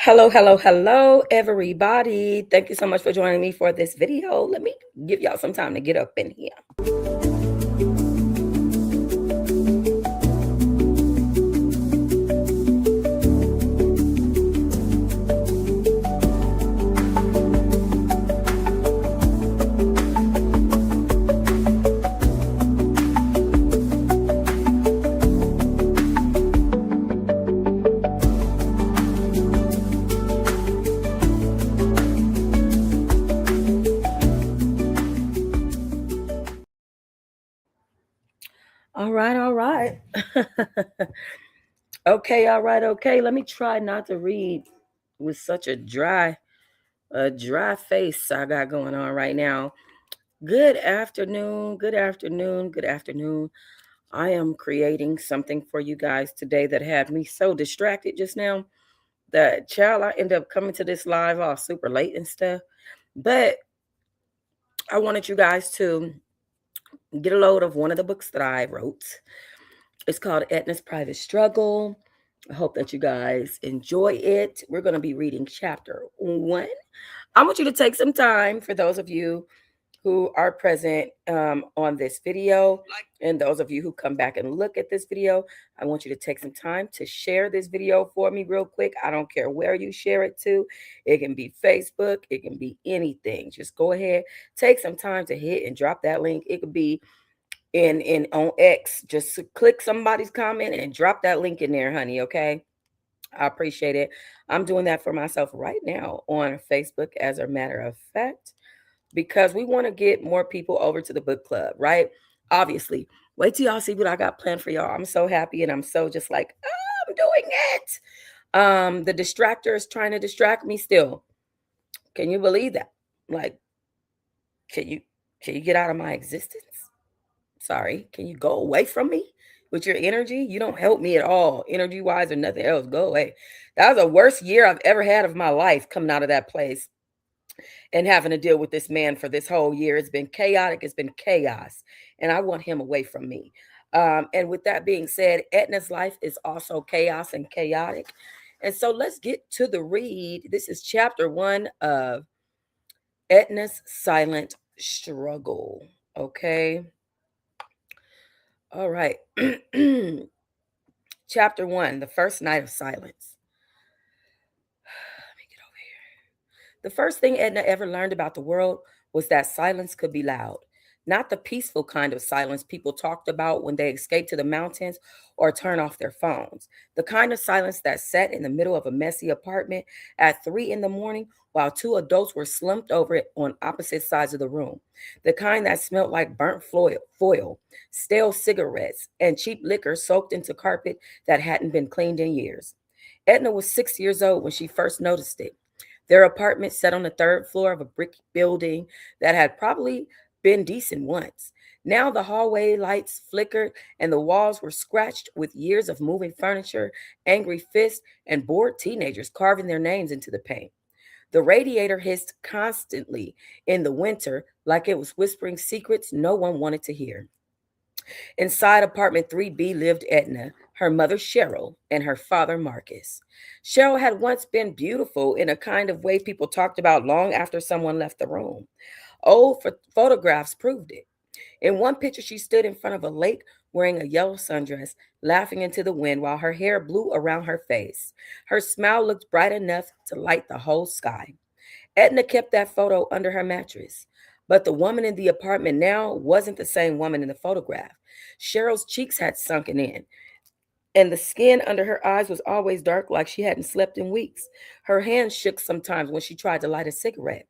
Hello, everybody. Thank you so much for joining me for this video. Let me give y'all some time to get up in here. All right. Okay. Let me try not to read with such a dry face I got going on right now. Good afternoon. I am creating something for you guys today that had me so distracted just now that I ended up coming to this live all super late and stuff. But I wanted you guys to get a load of one of the books that I wrote. It's called Etna's Private Struggle. I hope that you guys enjoy it. We're going to be reading chapter 1. I want you to take some time, for those of you who are present on this video, and those of you who come back and look at this video, I want you to take some time to share this video for me real quick. I don't care where you share it to. It can be Facebook. It can be anything. Just go ahead, take some time to hit and drop that link. It could be in on X. Just click somebody's comment and drop that link in there, honey. Okay, I appreciate it. I'm doing that for myself right now on Facebook, as a matter of fact, because we want to get more people over to the book club, right? Obviously, wait till y'all see what I got planned for y'all. I'm so happy, and I'm so just like, oh, I'm doing it. The distractor is trying to distract me still. Can you believe that? Like, can you get out of my existence? Sorry, can you go away from me with your energy? You don't help me at all, energy wise or nothing else. Go away. That was the worst year I've ever had of my life, coming out of that place and having to deal with this man for this whole year. It's been chaotic. It's been chaos. And I want him away from me. And with that being said, Etna's life is also chaos and chaotic. And so let's get to the read. This is chapter 1 of Etna's Silent Struggle. Okay. All right. Chapter 1, The First Night of Silence. Let me get over here. The first thing Edna ever learned about the world was that silence could be loud. Not the peaceful kind of silence people talked about when they escaped to the mountains or turned off their phones. The kind of silence that sat in the middle of a messy apartment at 3 in the morning while two adults were slumped over it on opposite sides of the room. The kind that smelled like burnt foil, stale cigarettes, and cheap liquor soaked into carpet that hadn't been cleaned in years. Edna was 6 years old when she first noticed it. Their apartment sat on the third floor of a brick building that had probably been decent once. Now the hallway lights flickered and the walls were scratched with years of moving furniture, angry fists, and bored teenagers carving their names into the paint. The radiator hissed constantly in the winter like it was whispering secrets no one wanted to hear. Inside apartment 3B lived Edna, her mother Cheryl, and her father Marcus. Cheryl had once been beautiful in a kind of way people talked about long after someone left the room. Old photographs proved it. In one picture, she stood in front of a lake wearing a yellow sundress, laughing into the wind while her hair blew around her face. Her smile looked bright enough to light the whole sky. Edna kept that photo under her mattress. But the woman in the apartment now wasn't the same woman in the photograph. Cheryl's cheeks had sunken in, and the skin under her eyes was always dark, like she hadn't slept in weeks. Her hands shook sometimes when she tried to light a cigarette.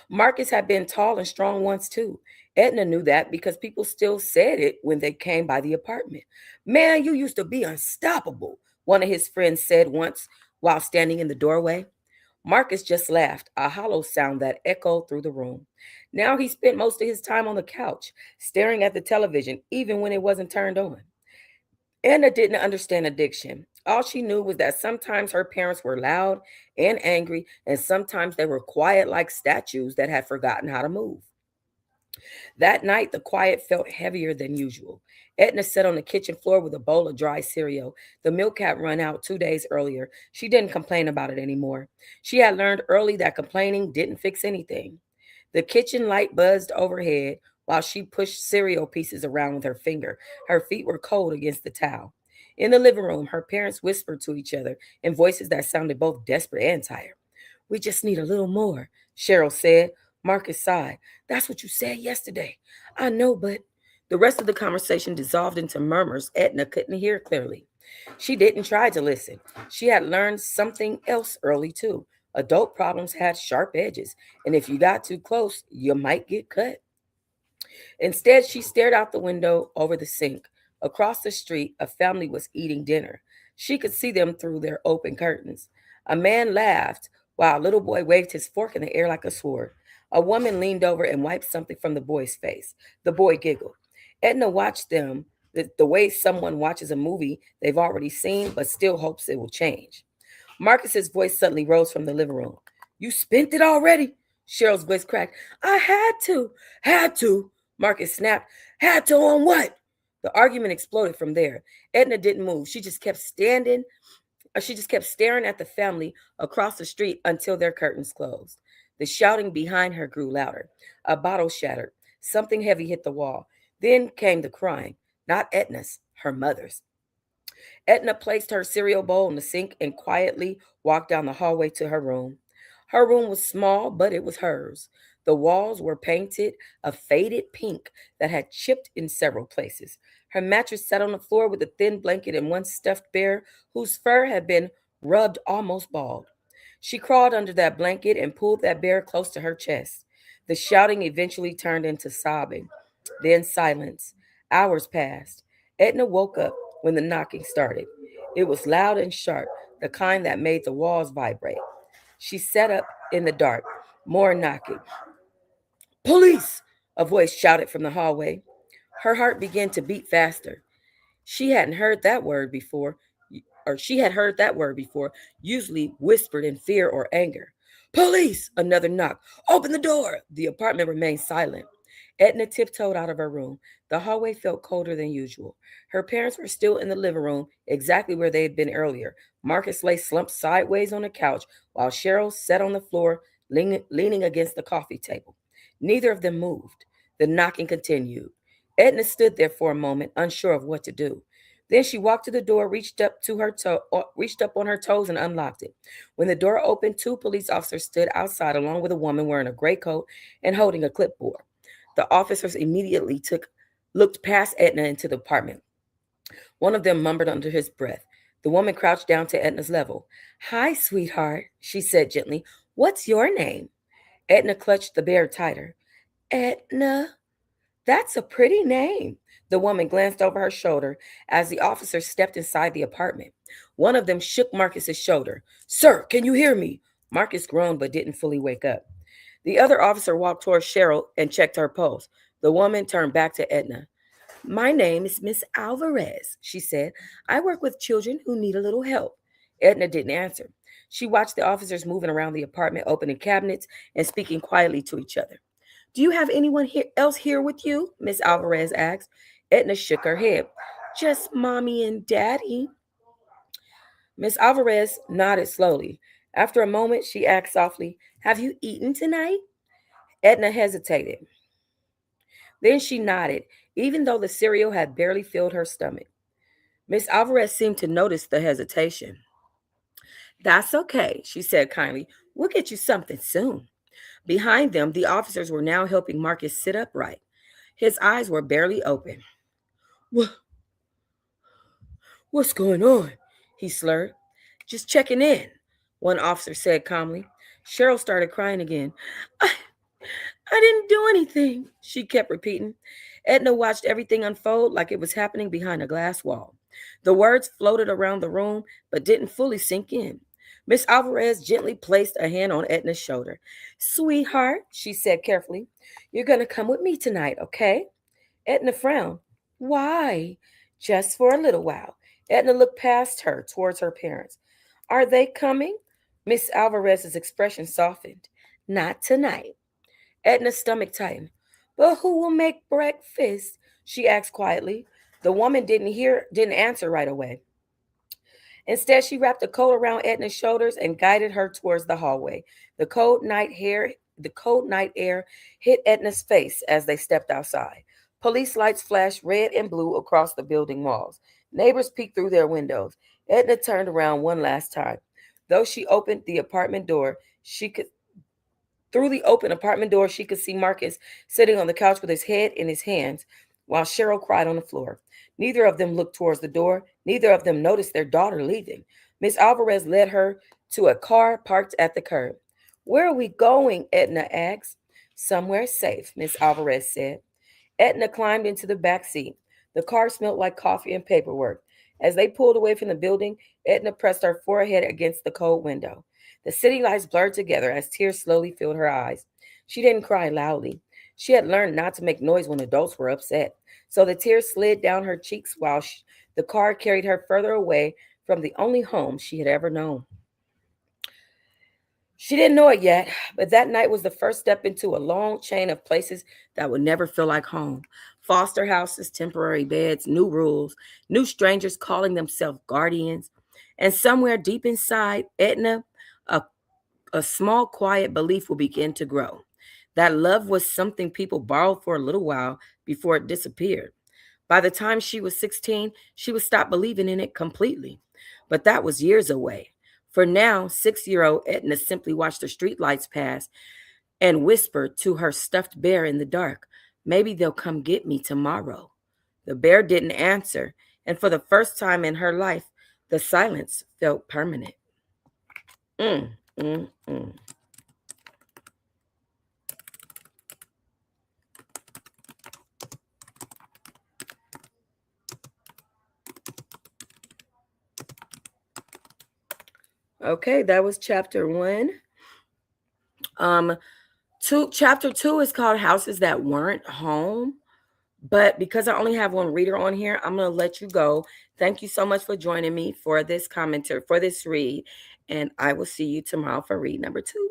Marcus had been tall and strong once too. Edna knew that because people still said it when they came by the apartment. Man, you used to be unstoppable, one of his friends said once while standing in the doorway. Marcus just laughed, a hollow sound that echoed through the room. Now he spent most of his time on the couch, staring at the television, even when it wasn't turned on. Anna didn't understand addiction. All she knew was that sometimes her parents were loud and angry, and sometimes they were quiet like statues that had forgotten how to move. That night, the quiet felt heavier than usual. Edna sat on the kitchen floor with a bowl of dry cereal. The milk had run out 2 days earlier. She didn't complain about it anymore. She had learned early that complaining didn't fix anything. The kitchen light buzzed overhead while she pushed cereal pieces around with her finger. Her feet were cold against the towel. In the living room, her parents whispered to each other in voices that sounded both desperate and tired. We just need a little more, Cheryl said. Marcus sighed. That's what you said yesterday. I know, but the rest of the conversation dissolved into murmurs Etna couldn't hear clearly. She didn't try to listen. She had learned something else early, too. Adult problems had sharp edges, and if you got too close, you might get cut. Instead, she stared out the window over the sink. Across the street, a family was eating dinner. She could see them through their open curtains. A man laughed while a little boy waved his fork in the air like a sword. A woman leaned over and wiped something from the boy's face. The boy giggled. Edna watched them the way someone watches a movie they've already seen but still hopes it will change. Marcus's voice suddenly rose from the living room. You spent it already? Cheryl's voice cracked. I had to. Had to. Marcus snapped. Had to on what? The argument exploded from there. Edna didn't move. She just kept staring at the family across the street until their curtains closed. The shouting behind her grew louder. A bottle shattered. Something heavy hit the wall. Then came the crying. Not Edna's, her mother's. Etna placed her cereal bowl in the sink and quietly walked down the hallway to her room. Her room was small, but it was hers. The walls were painted a faded pink that had chipped in several places. Her mattress sat on the floor with a thin blanket and one stuffed bear whose fur had been rubbed almost bald. She crawled under that blanket and pulled that bear close to her chest. The shouting eventually turned into sobbing, then silence. Hours passed. Etna woke up when the knocking started. It was loud and sharp, the kind that made the walls vibrate. She sat up in the dark. More knocking. Police! A voice shouted from the hallway. Her heart began to beat faster. She hadn't heard that word before, she had heard that word before, usually whispered in fear or anger. Police! Another knock. Open the door! The apartment remained silent. Edna tiptoed out of her room. The hallway felt colder than usual. Her parents were still in the living room, exactly where they had been earlier. Marcus lay slumped sideways on the couch, while Cheryl sat on the floor, leaning against the coffee table. Neither of them moved. The knocking continued. Edna stood there for a moment, unsure of what to do. Then she walked to the door, reached up on her toes, and unlocked it. When the door opened, two police officers stood outside, along with a woman wearing a gray coat and holding a clipboard. The officers immediately looked past Edna into the apartment. One of them mumbled under his breath. The woman crouched down to Edna's level. Hi, sweetheart, she said gently. What's your name? Edna clutched the bear tighter. Edna, that's a pretty name. The woman glanced over her shoulder as the officers stepped inside the apartment. One of them shook Marcus's shoulder. Sir, can you hear me? Marcus groaned but didn't fully wake up. The other officer walked toward Cheryl and checked her pulse. The woman turned back to Edna. My name is Miss Alvarez, she said. I work with children who need a little help. Edna didn't answer. She watched the officers moving around the apartment, opening cabinets and speaking quietly to each other. Do you have anyone else here with you? Miss Alvarez asked. Edna shook her head. Just mommy and daddy. Miss Alvarez nodded slowly. After a moment, she asked softly, Have you eaten tonight? Edna hesitated. Then she nodded, even though the cereal had barely filled her stomach. Miss Alvarez seemed to notice the hesitation. That's okay, she said kindly. We'll get you something soon. Behind them, the officers were now helping Marcus sit upright. His eyes were barely open. What, what's going on? He slurred. Just checking in, one officer said calmly. Cheryl started crying again. I, I didn't do anything, she kept repeating. Edna watched everything unfold like it was happening behind a glass wall. The words floated around the room but didn't fully sink in. Miss Alvarez gently placed a hand on Edna's shoulder. Sweetheart, she said carefully, you're going to come with me tonight, okay? Edna frowned. Why? Just for a little while. Edna looked past her towards her parents. Are they coming? Miss Alvarez's expression softened. Not tonight. Edna's stomach tightened. But who will make breakfast? She asked quietly. The woman didn't answer right away. Instead, she wrapped a coat around Edna's shoulders and guided her towards the hallway. The cold night air, the cold night air hit Edna's face as they stepped outside. Police lights flashed red and blue across the building walls. Neighbors peeked through their windows. Edna turned around one last time. Though she opened the apartment door, she could Through the open apartment door, she could see Marcus sitting on the couch with his head in his hands while Cheryl cried on the floor. Neither of them looked towards the door. Neither of them noticed their daughter leaving. Miss Alvarez led her to a car parked at the curb. "Where are we going?" Edna asked. "Somewhere safe," Miss Alvarez said. Etna climbed into the back seat. The car smelled like coffee and paperwork. As they pulled away from the building, Etna pressed her forehead against the cold window. The city lights blurred together as tears slowly filled her eyes. She didn't cry loudly. She had learned not to make noise when adults were upset. So the tears slid down her cheeks while the car carried her further away from the only home she had ever known. She didn't know it yet, but that night was the first step into a long chain of places that would never feel like home. Foster houses, temporary beds, new rules, new strangers calling themselves guardians. And somewhere deep inside Etna, a, a small, quiet belief will begin to grow. That love was something people borrowed for a little while before it disappeared. By the time she was 16, she would stop believing in it completely. But that was years away. For now, 6-year-old Edna simply watched the streetlights pass and whispered to her stuffed bear in the dark, "Maybe they'll come get me tomorrow." The bear didn't answer, and for the first time in her life, the silence felt permanent. Mm, mm, mm. Okay, that was chapter 1. Um, chapter 2 is called Houses That Weren't Home. But because I only have one reader on here, I'm going to let you go. Thank you so much for joining me for this commentary, for this read. And I will see you tomorrow for read number 2.